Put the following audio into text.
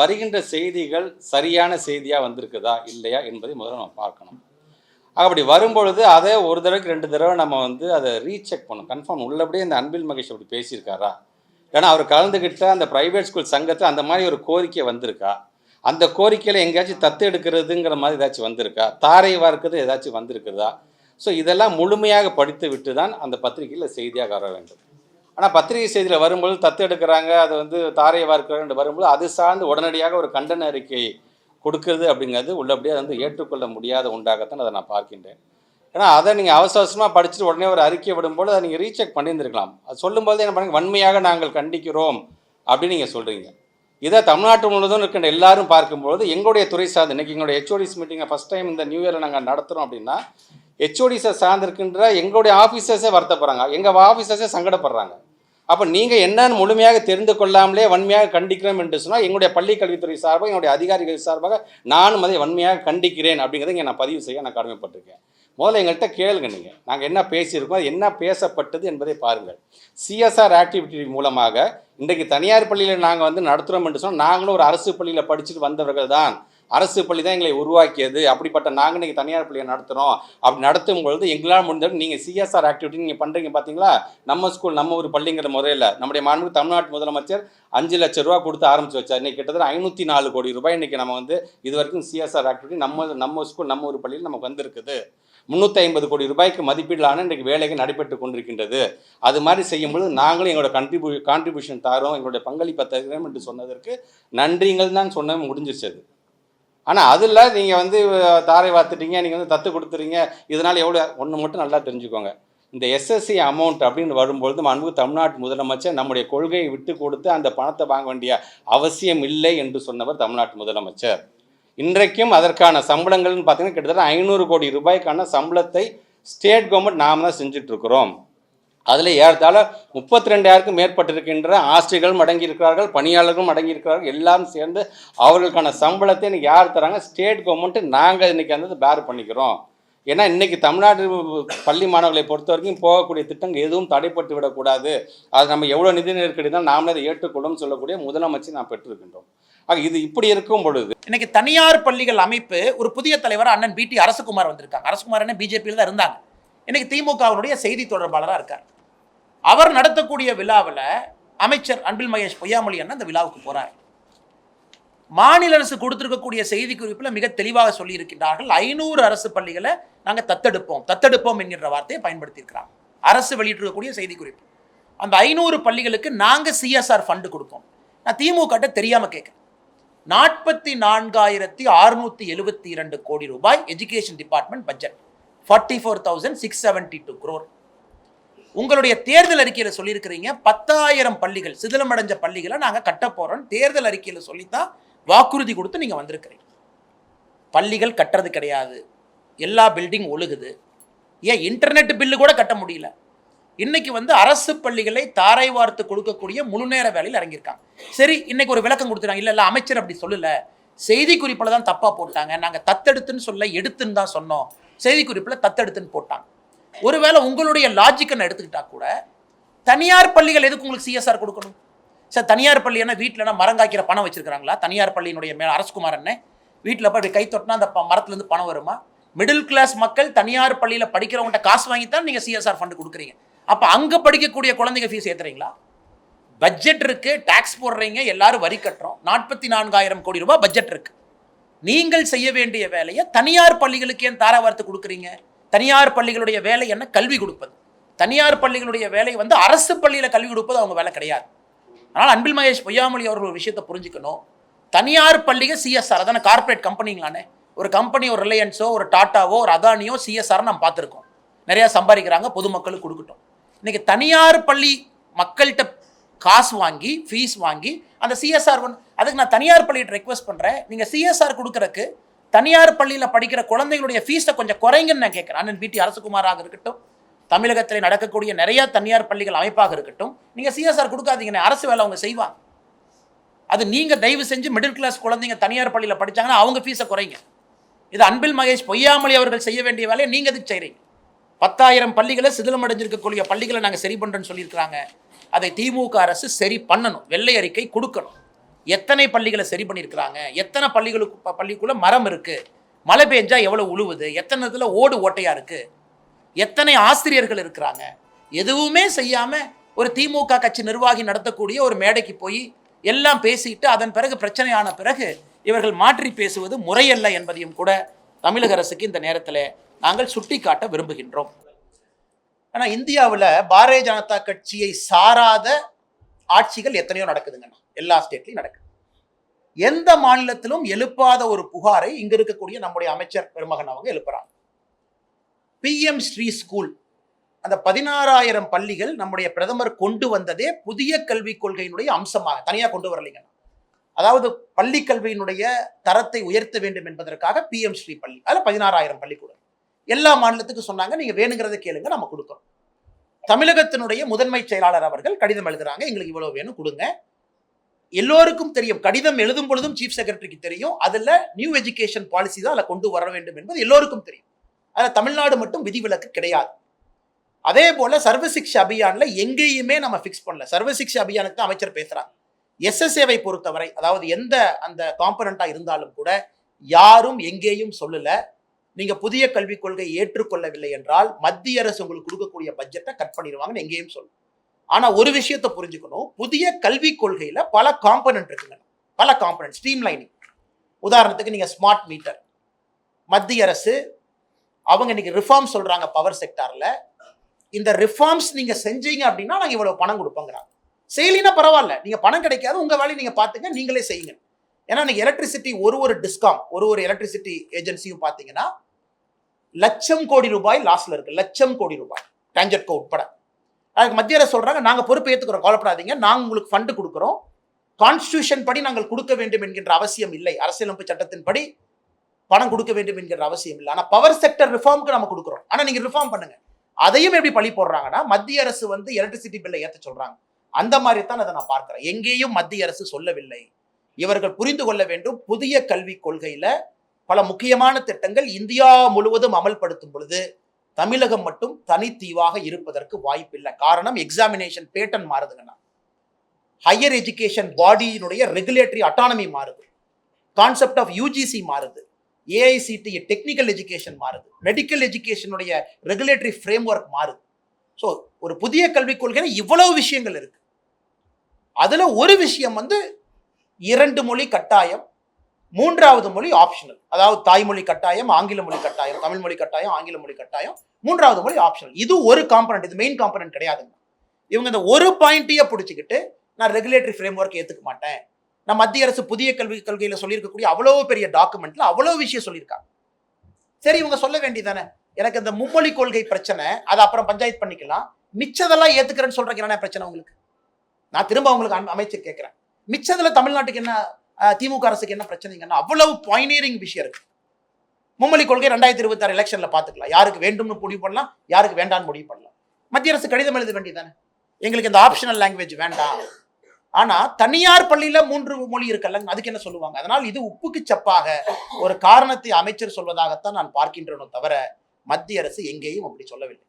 வருகின்ற செய்திகள் சரியான செய்தியாக வந்திருக்குதா இல்லையா என்பதை முதல்ல நம்ம பார்க்கணும். அப்படி வரும்பொழுது அதை ஒரு தடவைக்கு 2 தடவை நம்ம அதை ரீசெக் பண்ணணும். கன்ஃபார்ம் உள்ளபடியே இந்த அன்பில் மகேஷ் அப்படி பேசியிருக்காரா, ஏன்னா அவர் கலந்துக்கிட்ட அந்த ப்ரைவேட் ஸ்கூல் சங்கத்தில் அந்த மாதிரி ஒரு கோரிக்கை வந்திருக்கா, அந்த கோரிக்கையில் எங்கேயாச்சும் தத்து எடுக்கிறதுங்கிற மாதிரி ஏதாச்சும் வந்திருக்கா, தாரை வார்க்கிறது ஏதாச்சும் வந்திருக்குதா. ஸோ இதெல்லாம் முழுமையாக படித்து விட்டு தான் அந்த பத்திரிகையில் செய்தியாக வர வேண்டும். ஆனால் பத்திரிகை செய்தியில் வரும்போது தத்து எடுக்கிறாங்க, அதை தாரையை வார்க்கிறாங்க வரும்போது அது சார்ந்து உடனடியாக ஒரு கண்டன அறிக்கை கொடுக்குறது அப்படிங்கிறது உள்ளபடியாக ஏற்றுக்கொள்ள முடியாத உண்டாகத்தான் அதை நான் பார்க்கின்றேன். ஏன்னா அதை நீங்கள் அவசரமாக படிச்சுட்டு உடனே ஒரு அறிக்கை விடும்போது அதை நீங்கள் ரீசெக் பண்ணியிருந்துருக்கலாம். அது சொல்லும்போது என்ன பண்ணுங்க, வன்மையாக நாங்கள் கண்டிக்கிறோம் அப்படின்னு நீங்கள் சொல்கிறீங்க. இதை தமிழ்நாட்டு முழுவதும் இருக்கின்ற எல்லாரும் பார்க்கும்போது எங்களுடைய துறை சார்ந்து இன்றைக்கி எங்களுடைய ஹெச்ஓடிஸ் மீட்டிங்கை ஃபஸ்ட் டைம் இந்த நியூ இயரில் நாங்கள் நடத்துகிறோம் அப்படின்னா ஹெச்ஓடிஸை சார்ந்திருக்கின்ற எங்களுடைய ஆஃபீஸர்ஸே வருத்தப்படுறாங்க, எங்கள் ஆஃபீஸர்ஸே சங்கடப்படுறாங்க. அப்போ நீங்கள் என்னன்னு முழுமையாக தெரிந்து கொள்ளாமலே வன்மையாக கண்டிக்கிறோம் என்று சொன்னால் எங்களுடைய பள்ளி கல்வித்துறை சார்பாக என்னுடைய அதிகாரிகள் சார்பாக நானும் அதை வன்மையாக கண்டிக்கிறேன் அப்படிங்கிறத இங்கே நான் பதிவு செய்ய நான் கடமைப்பட்டிருக்கேன். முதல்ல எங்கள்கிட்ட கேளுங்க, நீங்கள் நாங்கள் என்ன பேசியிருக்கோம், அது என்ன பேசப்பட்டது என்பதை பாருங்கள். சிஎஸ்ஆர் ஆக்டிவிட்டி மூலமாக இன்றைக்கு தனியார் பள்ளியில் நாங்கள் நடத்துகிறோம் என்று சொன்னால் நாங்களும் ஒரு அரசு பள்ளியில் படிச்சுட்டு வந்தவர்கள் தான், அரசு பள்ளி தான் எங்களை உருவாக்கியது. அப்படிப்பட்ட நாங்கள் இன்றைக்கி தனியார் பள்ளியை நடத்துகிறோம். அப்படி நடத்தும் பொழுது எங்களால் முடிஞ்சது நீங்கள் சிஎஸ்ஆர் ஆக்டிவிட்டி நீங்கள் பண்ணுறீங்க பார்த்தீங்களா, நம்ம ஸ்கூல் நம்ம ஒரு பள்ளிங்கிற முறையில் நம்முடைய மாண்புமிகு தமிழ்நாட்டு முதலமைச்சர் 5 லட்சம் ரூபா கொடுத்து ஆரம்பித்து வச்சார். இன்றைக்கி கிட்டத்தட்ட 504 கோடி ரூபாய் இன்றைக்கி நம்ம இது வரைக்கும் சிஎஸ்ஆர் ஆக்டிவிட்டி நம்ம ஸ்கூல் நம்ம ஒரு பள்ளியில் நமக்கு வந்திருக்குது. 350 கோடி ரூபாய்க்கு மதிப்பீடான இன்றைக்கு வேலைகள் நடைபெற்று கொண்டிருக்கின்றது. அது மாதிரி செய்யும்பொழுது நாங்களும் எங்களோட கான்ட்ரிபியூஷன் தாரோம், எங்களுடைய பங்களிப்பை தருகிறோம் என்று சொன்னதற்கு நன்றிங்கள் தான் சொன்ன முடிஞ்சிச்சு. அது ஆனால் அதில் நீங்கள் தாரை வார்த்துட்டீங்க, நீங்கள் தத்து கொடுத்துறீங்க. இதனால் ஒன்று மட்டும் நல்லா தெரிஞ்சுக்கோங்க, இந்த எஸ்எஸ்சி அமௌண்ட் அப்படின்னு வரும்பொழுது மாண்புமிகு தமிழ்நாட்டு முதலமைச்சர் நம்முடைய கொள்கையை விட்டு கொடுத்து அந்த பணத்தை வாங்க வேண்டிய அவசியம் இல்லை என்று சொன்னவர் தமிழ்நாட்டு முதலமைச்சர். இன்றைக்கும் அதற்கான சம்பளங்கள்னு பார்த்தீங்கன்னா கிட்டத்தட்ட 500 கோடி ரூபாய்க்கான சம்பளத்தை ஸ்டேட் கவர்மெண்ட் நாம் தான் செஞ்சிட்ருக்கிறோம். அதில் ஏறத்தாழ 32,000க்கும் மேற்பட்டிருக்கின்ற ஆசிரியர்களும் அடங்கியிருக்கிறார்கள், பணியாளர்களும் அடங்கியிருக்கிறார்கள். எல்லாரும் சேர்ந்து அவர்களுக்கான சம்பளத்தை இன்றைக்கி யார் தராங்க, ஸ்டேட் கவர்மெண்ட்டு நாங்கள் இன்றைக்கி பேர் பண்ணிக்கிறோம். ஏன்னா இன்றைக்கி தமிழ்நாடு பள்ளி மாணவர்களை பொறுத்த வரைக்கும் போகக்கூடிய திட்டங்கள் எதுவும் தடைப்பட்டு விடக்கூடாது, அது நம்ம எவ்வளோ நிதி நெருக்கடி தான் நாமளே அதை ஏற்றுக்கொள்ளும் சொல்லக்கூடிய முதலமைச்சர் நாம் பெற்றிருக்கின்றோம். ஆக இது இப்படி இருக்கும் பொழுது இன்னைக்கு தனியார் பள்ளிகள் அமைப்பு ஒரு புதிய தலைவர் அண்ணன் பிடி அரசகுமார் வந்திருக்காங்க. அரசகுமார் என்ன பிஜேபியில் தான் இருந்தாங்க, இன்னைக்கு திமுகவுடைய செய்தி தொடர்பாளராக இருக்கார். அவர் நடத்தக்கூடிய விழாவில் அமைச்சர் அன்பில் மகேஷ் பொய்யாமொழி அண்ணன் அந்த விழாவுக்கு போறார். மாநில அரசு கொடுத்திருக்கக்கூடிய செய்தி குறிப்பில் மிக தெளிவாக சொல்லி இருக்கின்றார்கள், 500 அரசு பள்ளிகளை நாங்கள் தத்தெடுப்போம் என்கின்ற வார்த்தையை பயன்படுத்தியிருக்கிறாங்க. அரசு வெளியிட்டிருக்கக்கூடிய செய்தி குறிப்பு. அந்த 500 பள்ளிகளுக்கு நாங்கள் சிஎஸ்ஆர் ஃபண்டு கொடுப்போம். நான் திமுக தெரியாம கேட்கிறேன். 44,672 கோடி ரூபாய் எஜுகேஷன் டிபார்ட்மெண்ட் பட்ஜெட், 44,672 crore. உங்களுடைய தேர்தல் அறிக்கையில் சொல்லியிருக்கிறீங்க 10,000 பள்ளிகள் சிதிலமடைஞ்ச பள்ளிகளை நாங்கள் கட்ட போறோம், தேர்தல் அறிக்கையில் சொல்லித்தான் வாக்குறுதி கொடுத்து நீங்கள் வந்திருக்கிறீங்க. பள்ளிகள் கட்டுறது கிடையாது, எல்லா பில்டிங் ஒழுகுது. ஏன் இன்டர்நெட் பில்லு கூட கட்ட முடியல. இன்னைக்கு அரசு பள்ளிகளை தாரை வார்த்து கொடுக்கக்கூடிய முழு நேர வேலையில் இறங்கியிருக்காங்க. சரி, இன்னைக்கு ஒரு விளக்கம் கொடுத்துட்டாங்க, இல்லை அமைச்சர் அப்படி சொல்லல, செய்தி குறிப்பில் தான் தப்பா போட்டாங்க, நாங்கள் தத்தெடுத்துன்னு சொல்ல எடுத்துன்னு தான் சொன்னோம், செய்தி குறிப்பில் தத்தெடுத்துன்னு போட்டாங்க. ஒருவேளை உங்களுடைய லாஜிக்கை எடுத்துக்கிட்டா கூட தனியார் பள்ளிகள் எதுக்கு உங்களுக்கு சிஎஸ்ஆர் கொடுக்கணும் சார்? தனியார் பள்ளி என்ன வீட்டில் மரம் காய்க்கிற பணம் வச்சிருக்காங்களா? தனியார் பள்ளியினுடைய அரசகுமார் என்ன வீட்டில் போய் கை தொட்டினா அந்த மரத்துலேருந்து பணம் வருமா? மிடில் கிளாஸ் மக்கள் தனியார் பள்ளியில் படிக்கிறவங்கள்ட்ட காசு வாங்கித்தான் நீங்கள் சிஎஸ்ஆர் ஃபண்டு கொடுக்குறீங்க. அப்போ அங்கே படிக்கக்கூடிய குழந்தைங்க ஃபீஸ் ஏற்றுறீங்களா? பட்ஜெட் இருக்கு, டாக்ஸ் போடுறீங்க, எல்லாரும் வரி கட்டுறோம், 44,000 கோடி ரூபாய் பட்ஜெட் இருக்கு. நீங்கள் செய்ய வேண்டிய வேலையை தனியார் பள்ளிகளுக்கு ஏன் தாரை வார்த்து கொடுக்குறீங்க? தனியார் பள்ளிகளுடைய வேலை என்ன? கல்வி கொடுப்பது. தனியார் பள்ளிகளுடைய வேலை அரசு பள்ளியில் கல்வி கொடுப்பது அவங்க வேலை கிடையாது. அதனால் அன்பில் மகேஷ் பொய்யாமொழி அவர்கள் ஒரு விஷயத்தை புரிஞ்சுக்கணும். தனியார் பள்ளிகள் சிஎஸ்ஆர், அதான கார்பரேட் கம்பெனிங்களானே. ஒரு கம்பெனி, ஒரு ரிலையன்ஸோ ஒரு டாட்டாவோ ஒரு அதானியோ சிஎஸ்ஆர் நம்ம பார்த்துருக்கோம், நிறையா சம்பாதிக்கிறாங்க, பொதுமக்களுக்கு கொடுக்கட்டும். இன்னைக்கு தனியார் பள்ளி மக்கள்கிட்ட காசு வாங்கி ஃபீஸ் வாங்கி அந்த சிஎஸ்ஆர் அதுக்கு நான் தனியார் பள்ளிகிட்ட ரெக்வஸ்ட் பண்ணுறேன், நீங்கள் சிஎஸ்ஆர் கொடுக்குறக்கு தனியார் பள்ளியில் படிக்கிற குழந்தைகளுடைய ஃபீஸை கொஞ்சம் குறைங்கன்னு நான் கேட்குறேன். அண்ணன் பிடி அரசகுமாராக இருக்கட்டும், தமிழகத்தில் நடக்கக்கூடிய நிறைய தனியார் பள்ளிகள் அமைப்பாக இருக்கட்டும், நீங்கள் சிஎஸ்ஆர் கொடுக்காதீங்கன்னு, அரசு வேலை அவங்க செய்வாங்க. அது நீங்கள் தயவு செஞ்சு மிடில் கிளாஸ் குழந்தைங்க தனியார் பள்ளியில் படித்தாங்கன்னா அவங்க ஃபீஸை குறைங்க. இது அன்பில் மகேஷ் பொய்யாமொழி அவர்கள் செய்ய வேண்டிய வேலையை நீங்கள் எதுக்கு செய்கிறீங்க? 10,000 பள்ளிகளை சிதிலமடைஞ்சிருக்கக்கூடிய பள்ளிகளை நாங்கள் சரி பண்ணுறோன்னு சொல்லியிருக்கிறாங்க. அதை திமுக அரசு சரி பண்ணணும், வெள்ளை அறிக்கை கொடுக்கணும். எத்தனை பள்ளிகளை சரி பண்ணியிருக்கிறாங்க, எத்தனை பள்ளிக்குள்ள மரம் இருக்கு, மழை பெஞ்சா எவ்வளவு உழுவுது, எத்தனை இடத்துல ஓடு ஓட்டையா இருக்கு, எத்தனை ஆசிரியர்கள் இருக்கிறாங்க, எதுவுமே செய்யாம ஒரு திமுக கட்சி நிர்வாகி நடத்தக்கூடிய ஒரு மேடைக்கு போய் எல்லாம் பேசிட்டு அதன் பிறகு பிரச்சனையான பிறகு இவர்கள் மாற்றி பேசுவது முறையல்ல என்பதையும் கூட தமிழக அரசுக்கு இந்த நேரத்தில் நாங்கள் சுட்டிக்காட்ட விரும்புகின்றோம். ஆனால் இந்தியாவில் பாரதிய ஜனதா கட்சியை சாராத ஆட்சிகள் எத்தனையோ நடக்குதுங்க, எல்லா ஸ்டேட்லையும் நடக்குது. எந்த மாநிலத்திலும் எழுப்பாத ஒரு புகாரை இங்க இருக்கக்கூடிய நம்முடைய அமைச்சர் பெருமகன் அவங்க எழுப்புறாங்க. PM ஸ்ரீ ஸ்கூல், அந்த 16,000 பள்ளிகள் நம்முடைய பிரதமர் கொண்டு வந்ததே புதிய கல்விக் கொள்கையினுடைய அம்சமாக, தனியாக கொண்டு வரலைங்க. அதாவது பள்ளி கல்வியினுடைய தரத்தை உயர்த்த வேண்டும் என்பதற்காக PM ஸ்ரீ பள்ளி, அதில் 16,000 பள்ளிக்கூடம் எல்லா மாநிலத்துக்கும் சொன்னாங்க, நீங்க வேணுங்கிறத கேளுங்க, நம்ம கொடுக்குறோம். தமிழகத்தினுடைய முதன்மை செயலாளர் அவர்கள் கடிதம் எழுதுறாங்க, எங்களுக்கு இவ்வளவு வேணும் கொடுங்க. எல்லோருக்கும் தெரியும், கடிதம் எழுதும் பொழுதும் சீஃப் செக்ரட்டரிக்கு தெரியும், அதுல நியூ எஜுகேஷன் பாலிசி தான் அதில் கொண்டு வர வேண்டும் என்பது எல்லோருக்கும் தெரியும். அதில் தமிழ்நாடு மட்டும் விதிவிலக்கு கிடையாது. அதே போல சர்வசிக்ஷா அபியான்ல எங்கேயுமே நம்ம ஃபிக்ஸ் பண்ணல. சர்வசிக்ஷா அபியானுக்கு தான் அமைச்சர் பேசுறாங்க. SSAவை பொறுத்தவரை, அதாவது எந்த அந்த காம்பனண்டா இருந்தாலும் கூட யாரும் எங்கேயும் சொல்லல, நீங்க புதிய கல்விக் கொள்கை ஏற்றுக்கொள்ளவில்லை என்றால் மத்திய அரசு உங்களுக்கு கொடுக்கக்கூடிய பட்ஜெட்டை கட் பண்ணிடுவாங்கன்னு எங்கேயும் சொல்லும். ஆனா ஒரு விஷயத்தை புரிஞ்சுக்கணும், புதிய கல்விக் கொள்கையில பல காம்பனன்ட் இருக்குங்க, பல காம்பனன்ட் ஸ்ட்ரீம் லைனிங். உதாரணத்துக்கு நீங்க ஸ்மார்ட் மீட்டர், மத்திய அரசு அவங்க இன்னைக்கு ரிஃபார்ம் சொல்றாங்க பவர் செக்டார்ல. இந்த ரிஃபார்ம்ஸ் நீங்க செஞ்சீங்க அப்படின்னா நாங்க இவ்வளவு பணம் கொடுப்போங்கிறாங்க. செய்யலினா பரவாயில்ல, நீங்க பணம் கிடைக்காது, உங்க வேலையை நீங்க பாத்துங்க, நீங்களே செய்யுங்க. ஏன்னா நீங்க எலக்ட்ரிசிட்டி ஒரு டிஸ்காம் ஒரு எலக்ட்ரிசிட்டி ஏஜென்சியும் பாத்தீங்கன்னா லட்சம் கோடி ரூபாய் லாஸ்ல இருக்கு, லட்சம் கோடி ரூபாய் டான்ஜெட்கோ உட்பட. அதுக்கு மத்திய அரசு சொல்றாங்க, நாங்க பொறுப்பு ஏத்துக்கிறோம், கவலைப்படாதீங்க, நாங்க உங்களுக்கு ஃபண்டு கொடுக்குறோம், கான்ஸ்டிடியூஷன் படி நாங்கள் கொடுக்க வேண்டும் என்கின்ற அவசியம் இல்லை, அரசியலமைப்பு சட்டத்தின் படி பணம் கொடுக்க வேண்டும் என்கிற அவசியம் இல்லை. ஆனா பவர் செக்டர் ரிஃபார்முக்கு நம்ம கொடுக்குறோம், ஆனா நீங்க ரிஃபார்ம் பண்ணுங்க. அதையும் எப்படி பழி போடுறாங்கன்னா, மத்திய அரசு எலக்ட்ரிசிட்டி பில்லை ஏற்ற சொல்றாங்க. அந்த மாதிரி தான் அதை நான் பார்க்கிறேன். எங்கேயும் மத்திய அரசு சொல்லவில்லை. இவர்கள் புரிந்து கொள்ள வேண்டும், புதிய கல்விக் கொள்கையில பல முக்கியமான திட்டங்கள் இந்தியா முழுவதும் அமல்படுத்தும் பொழுது தமிழகம் மட்டும் தனித்தீவாக இருப்பதற்கு வாய்ப்பில்லை. காரணம், எக்ஸாமினேஷன் பேட்டர்ன் மாறுதுங்கன்னா, ஹையர் எஜுகேஷன் பாடியினுடைய ரெகுலேட்டரி அட்டானமி மாறுது, கான்செப்ட் ஆஃப் UGC மாறுது, AICTE டெக்னிக்கல் எஜுகேஷன் மாறுது, மெடிக்கல் எஜுகேஷனுடைய ரெகுலேட்டரி ஃப்ரேம் ஒர்க் மாறுது. ஸோ ஒரு புதிய கல்விக் கொள்கையில இவ்வளவு விஷயங்கள் இருக்கு. அதுல ஒரு விஷயம் 2 மொழி கட்டாயம், 3வது மொழி ஆப்ஷனல். அதாவது தாய்மொழி கட்டாயம், ஆங்கில மொழி கட்டாயம், தமிழ் மொழி கட்டாயம், ஆங்கில மொழி கட்டாயம், 3வது மொழி ஆப்ஷனல். இது ஒரு காம்பனன்ட், இது மெயின் காம்பனன்ட் கிடையாதுங்க. இவங்க இந்த ஒரு பாயிண்ட்டையே பிடிச்சிக்கிட்டு நான் ரெகுலேட்டரி ஃப்ரேம் ஒர்க் ஏத்துக்க மாட்டேன், நான் மத்திய அரசு புதிய கல்விக் கொள்கையில சொல்லியிருக்கக்கூடிய அவ்வளவு பெரிய டாக்குமெண்ட்ல அவ்வளவு விஷயம் சொல்லியிருக்காங்க. சரி, இவங்க சொல்ல வேண்டியதானே, எனக்கு இந்த மும்மொழி கொள்கை பிரச்சனை, அதை அப்புறம் பஞ்சாயத்து பண்ணிக்கலாம், மிச்சதெல்லாம் ஏத்துக்கிறேன்னு சொல்றதுக்கு என்ன பிரச்சனை உங்களுக்கு? நான் திரும்ப அவங்களுக்கு அமைச்சர் கேட்கிறேன், மிச்சதுல தமிழ்நாட்டுக்கு என்ன, திமுக அரசுக்கு என்ன பிரச்சனைங்கன்னா, அவ்வளவு பாயினியரிங் விஷயம் இருக்கு. மும்மொழி கொள்கை 2026 எலெக்ஷன்ல பாத்துக்கலாம், யாருக்கு வேண்டும்னு முடிவு பண்ணலாம், யாருக்கு வேண்டாம்னு முடிவு பண்ணலாம். மத்திய அரசு கடிதம் எழுத வேண்டியதானே, எங்களுக்கு இந்த ஆப்ஷனல் லாங்குவேஜ் வேண்டாம். ஆனா தனியார் பள்ளியில 3 மொழி இருக்கல்ல, அதுக்கு என்ன சொல்லுவாங்க? அதனால் இது உப்புக்கு சப்பாக ஒரு காரணத்தை அமைச்சர் சொல்வதாகத்தான் நான் பார்க்கின்றேனோ தவிர மத்திய அரசு எங்கேயும் அப்படி சொல்லவில்லை.